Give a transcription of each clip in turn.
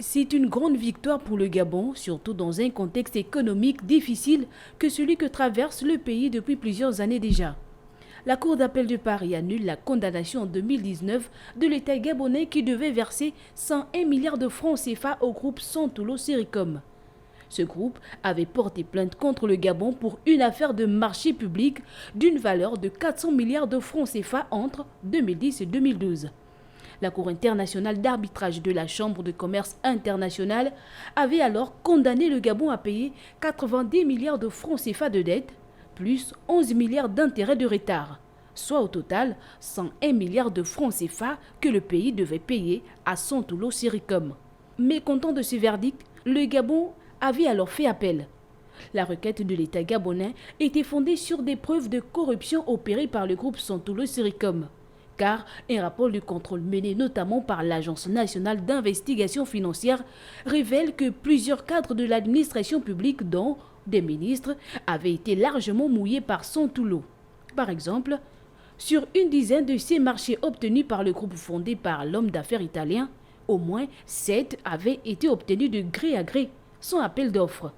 C'est une grande victoire pour le Gabon, surtout dans un contexte économique difficile que celui que traverse le pays depuis plusieurs années déjà. La Cour d'appel de Paris annule la condamnation en 2019 de l'État gabonais qui devait verser 101 milliards de francs CFA au groupe Santolo Sericom. Ce groupe avait porté plainte contre le Gabon pour une affaire de marché public d'une valeur de 400 milliards de francs CFA entre 2010 et 2012. La Cour internationale d'arbitrage de la Chambre de commerce internationale avait alors condamné le Gabon à payer 90 milliards de francs CFA de dette, plus 11 milliards d'intérêts de retard, soit au total 101 milliards de francs CFA que le pays devait payer à Santolo Sericom. Mécontent de ce verdict, le Gabon avait alors fait appel. La requête de l'État gabonais était fondée sur des preuves de corruption opérées par le groupe Santolo Sericom, car un rapport de contrôle mené notamment par l'Agence nationale d'investigation financière révèle que plusieurs cadres de l'administration publique, dont des ministres, avaient été largement mouillés par Santolo. Par exemple, sur une dizaine de ces marchés obtenus par le groupe fondé par l'homme d'affaires italien, au moins 7 avaient été obtenus de gré à gré, sans appel d'offres.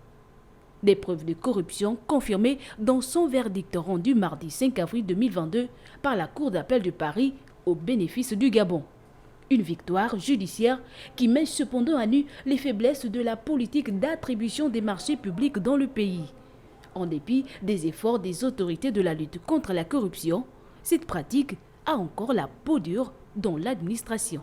Des preuves de corruption confirmées dans son verdict rendu mardi 5 avril 2022 par la Cour d'appel de Paris au bénéfice du Gabon. Une victoire judiciaire qui met cependant à nu les faiblesses de la politique d'attribution des marchés publics dans le pays. En dépit des efforts des autorités de la lutte contre la corruption, cette pratique a encore la peau dure dans l'administration.